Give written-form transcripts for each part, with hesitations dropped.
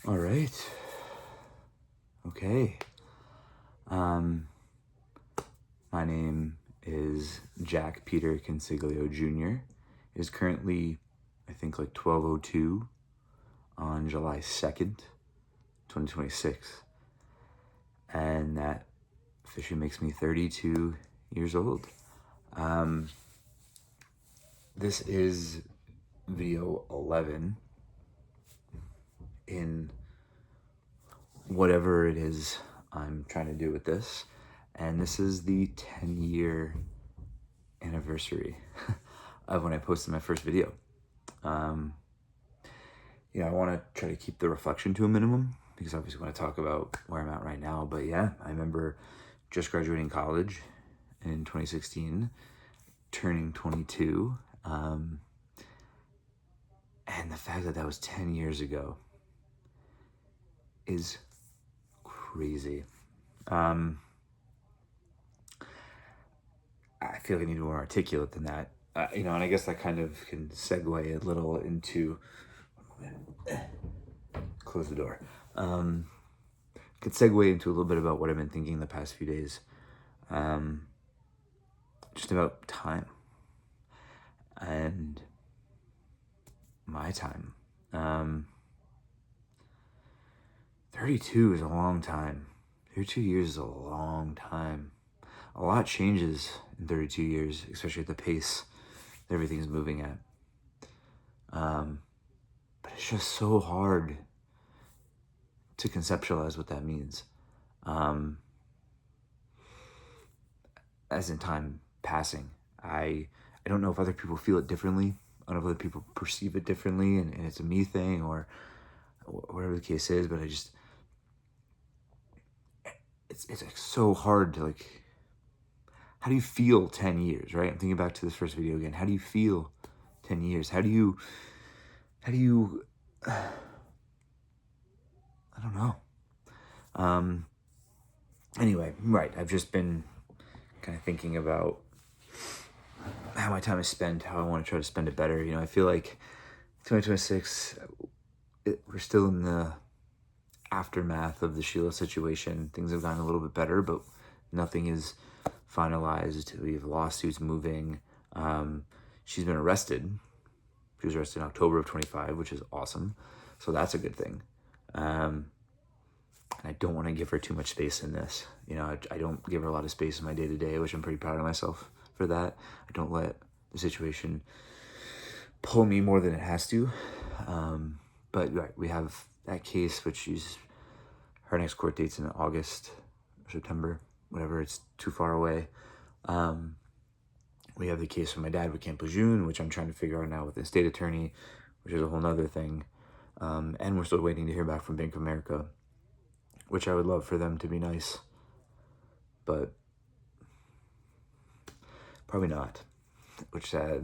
All right. Okay. My name is Jack Peter Consiglio Jr. It is currently, I think, like 12:02 on July 2nd, 2026. And that officially makes me 32 years old. This is video 11 in whatever it is I'm trying to do with this. And this is the 10-year anniversary of when I posted my first video. I want to try to keep the reflection to a minimum because obviously I want to talk about where I'm at right now. But yeah, I remember just graduating college in 2016, turning 22. And the fact that that was 10 years ago is crazy. I feel like I need to be more articulate than that. And I guess that kind of can segue a little into, close the door. Could segue into a little bit about what I've been thinking the past few days. Just about time. And my time. 32 is a long time. 32 years is a long time. A lot changes in 32 years, especially at the pace that everything's moving at. But it's just so hard to conceptualize what that means. As in time passing. I don't know if other people feel it differently. I don't know if other people perceive it differently and it's a me thing or whatever the case is, but it's like so hard to like, how do you feel 10 years, right? I'm thinking back to this first video again. How do you feel 10 years? How do you, I don't know. Anyway, right. I've just been kind of thinking about how my time is spent, how I want to try to spend it better. I feel like 2026, we're still in the aftermath of the Sheila situation. Things have gotten a little bit better, but nothing is finalized. We have lawsuits moving. She's been arrested. She was arrested in October of 25, which is awesome. So that's a good thing. And I don't want to give her too much space in this. I don't give her a lot of space in my day-to-day, which I'm pretty proud of myself for that. I don't let the situation pull me more than it has to. But right, we have that case, which her next court date's in August or September, whatever. It's too far away. We have the case with my dad with Camp Lejeune, which I'm trying to figure out now with the state attorney, which is a whole nother thing. And we're still waiting to hear back from Bank of America, which I would love for them to be nice, but probably not. Which that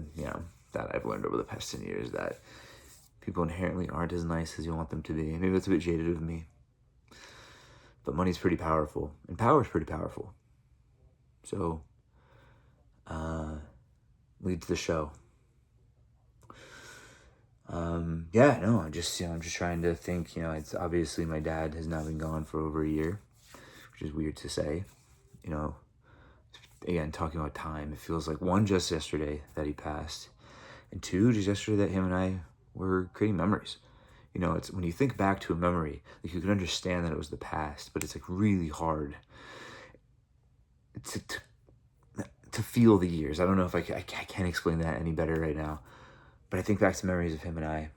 I've learned over the past 10 years that people inherently aren't as nice as you want them to be. Maybe that's a bit jaded of me, but money's pretty powerful, and power's pretty powerful. So, lead to the show. I'm just trying to think, it's obviously my dad has now been gone for over a year, which is weird to say, again, talking about time, it feels like one, just yesterday that he passed, and two, just yesterday that him and I were creating memories. It's when you think back to a memory, like you can understand that it was the past, but it's like really hard to feel the years. I don't know if I can't explain that any better right now. But I think back to memories of him and I.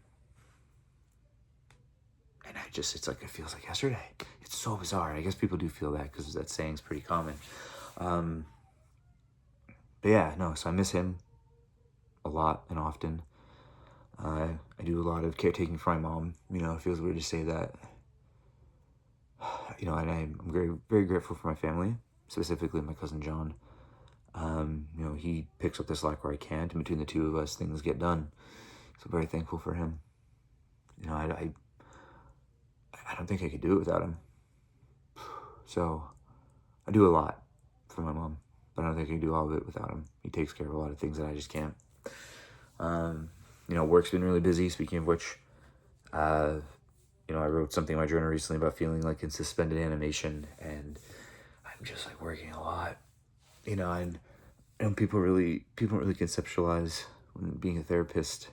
And it feels like yesterday. It's so bizarre. I guess people do feel that because that saying's pretty common. So I miss him a lot and often. I do a lot of caretaking for my mom. It feels weird to say that. And I'm very, very grateful for my family, specifically my cousin John. He picks up the slack where I can't, and between the two of us, things get done. So I'm very thankful for him. I don't think I could do it without him. So I do a lot for my mom, but I don't think I can do all of it without him. He takes care of a lot of things that I just can't. Work's been really busy. Speaking of which, You know, I wrote something in my journal recently about feeling like in suspended animation, and I'm just like working a lot, you know, and people don't really conceptualize when being a therapist,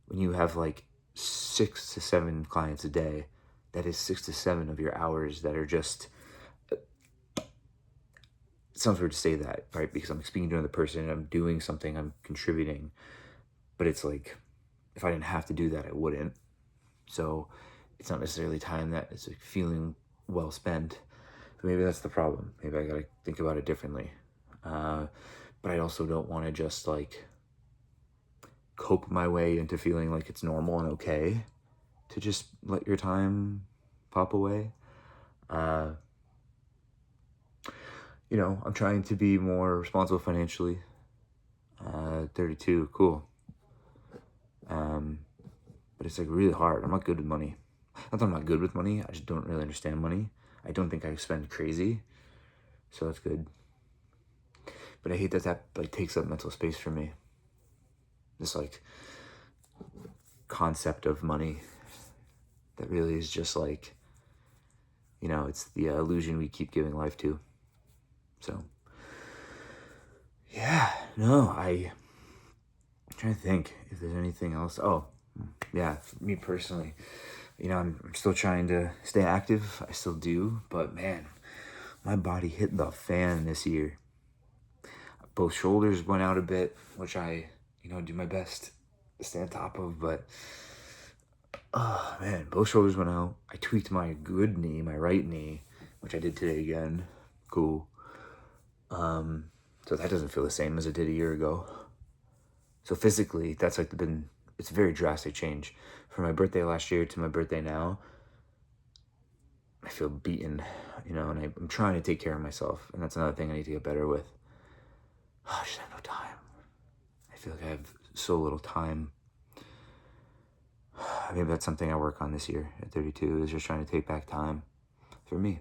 when you have like 6 to 7 clients a day, that is 6 to 7 of your hours that are just, it sounds weird to say that, right? Because I'm speaking to another person and I'm doing something, I'm contributing, but it's like, if I didn't have to do that, I wouldn't. So it's not necessarily time that is like feeling well spent. But maybe that's the problem. Maybe I gotta think about it differently. But I also don't want to just like cope my way into feeling like it's normal and okay to just let your time pop away. You know, I'm trying to be more responsible financially. 32, cool. But it's like really hard. I'm not good with money. Not that I'm not good with money, I just don't really understand money. I don't think I spend crazy, so that's good. But I hate that like takes up mental space for me. This like concept of money that really is just like, you know, it's the illusion we keep giving life to. So yeah, no, I'm trying to think if there's anything else. Oh, yeah, for me personally, you know, I'm still trying to stay active. I still do, but man, my body hit the fan this year. Both shoulders went out a bit, which I, you know, do my best to stay on top of, but oh man, both shoulders went out. I tweaked my good knee, my right knee, which I did today again. Cool. So that doesn't feel the same as it did a year ago. So physically, that's like it's a very drastic change. From my birthday last year to my birthday now, I feel beaten, you know, and I'm trying to take care of myself. And that's another thing I need to get better with. I just have no time. I feel like I have so little time. Maybe that's something I work on this year at 32, is just trying to take back time for me.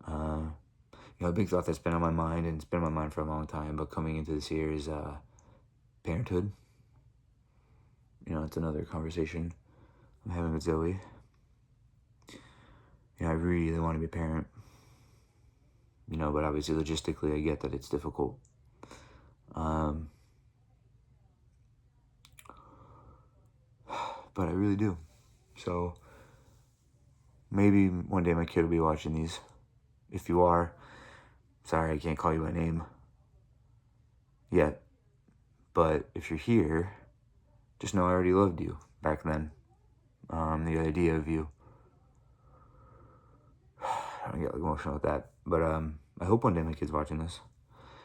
You know, a big thought that's been on my mind, and it's been on my mind for a long time, but coming into this year is parenthood. You know, it's another conversation I'm having with Zoe. You know, I really want to be a parent. You know, but obviously logistically I get that it's difficult. But I really do. So maybe one day my kid will be watching these. If you are, sorry I can't call you by name yet. But if you're here, just know I already loved you back then. The idea of you. I don't get like emotional with that. But I hope one day my kid's watching this.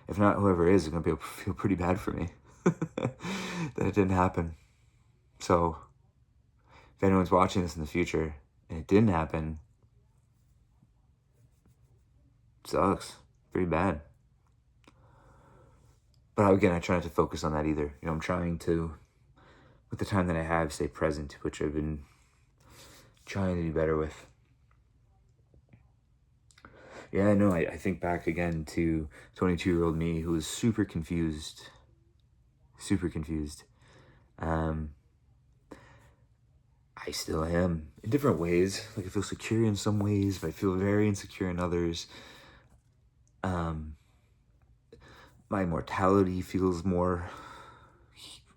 If not, whoever is going to feel pretty bad for me that it didn't happen. So if anyone's watching this in the future and it didn't happen, it sucks. Pretty bad. But again, I try not to focus on that either. You know, I'm trying to, with the time that I have, stay present, which I've been trying to do better with. Yeah, I know. I think back again to 22-year-old me who was super confused. Super confused. I still am in different ways. Like I feel secure in some ways, but I feel very insecure in others. My mortality feels more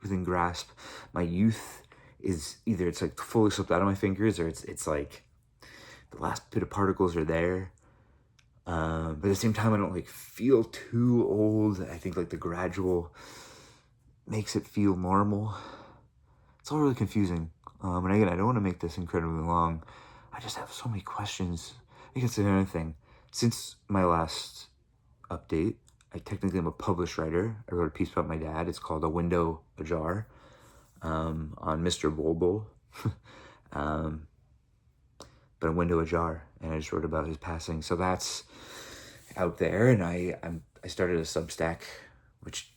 within grasp. My youth is either it's like fully slipped out of my fingers, or it's like the last bit of particles are there. But at the same time, I don't like feel too old. I think like the gradual makes it feel normal. It's all really confusing. And again, I don't want to make this incredibly long. I just have so many questions. I guess another thing. Since my last update, I technically am a published writer. I wrote a piece about my dad. It's called A Window Ajar, on Mr. Bulbul. But A Window Ajar, and I just wrote about his passing. So that's out there, and I started a Substack, which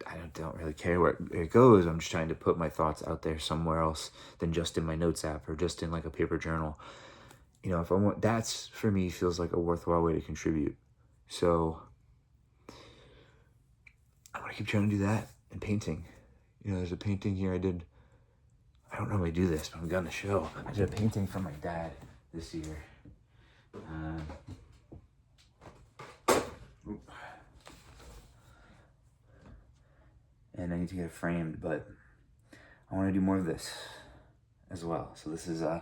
I don't really care where it goes. I'm just trying to put my thoughts out there somewhere else than just in my notes app or just in like a paper journal. You know, if I want, that's for me feels like a worthwhile way to contribute. So I'm gonna keep trying to do that, and painting. You know, there's a painting here I did I don't normally do this, but I'm gonna show. I did a painting for my dad this year. And I need to get it framed, but I want to do more of this as well. So this is an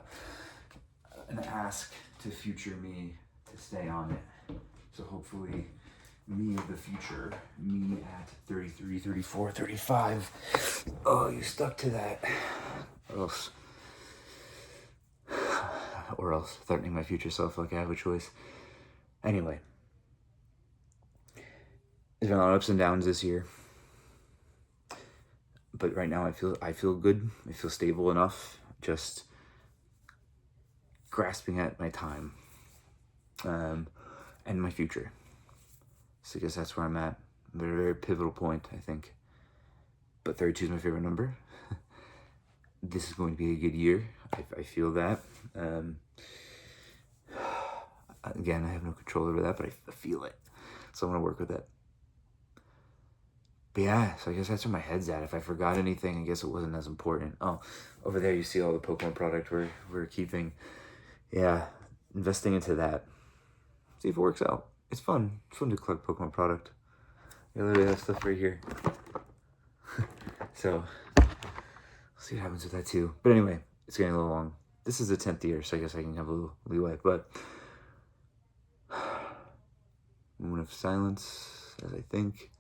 ask to future me to stay on it. So hopefully me of the future, me at 33, 34, 35. Oh, you stuck to that. Or else threatening my future self like I have a choice. Anyway, there's been a lot of ups and downs this year. But right now I feel good. I feel stable enough. Just grasping at my time and my future. So I guess that's where I'm at. I'm at a very pivotal point, I think. But 32 is my favorite number. This is going to be a good year. I feel that. Again, I have no control over that, but I feel it. So I'm going to work with it. But yeah, so I guess that's where my head's at. If I forgot anything, I guess it wasn't as important. Oh, over there you see all the Pokemon product we're keeping. Yeah, investing into that. See if it works out. It's fun. It's fun to collect Pokemon product. I literally have stuff right here. So, we'll see what happens with that too. But anyway, it's getting a little long. This is the 10th year, so I guess I can have a little leeway. But, moment of silence as I think.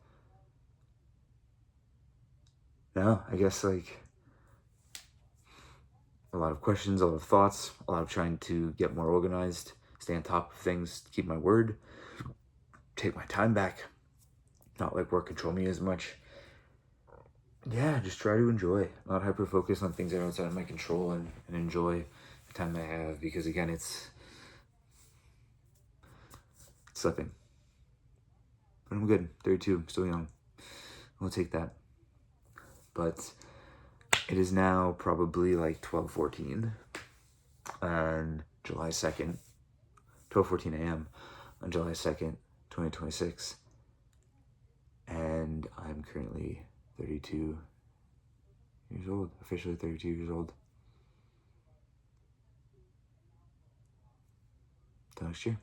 No, I guess like a lot of questions, a lot of thoughts, a lot of trying to get more organized, stay on top of things, keep my word, take my time back, not let work control me as much. Yeah, just try to enjoy, not hyper focus on things that are outside of my control and enjoy the time I have, because again, it's slipping. But I'm good, 32, I'm still young. We'll take that. But it is now probably like 12:14 on July 2nd, 12:14 a.m. on July 2nd, 2026. And I'm currently 32 years old, officially 32 years old. Till next year.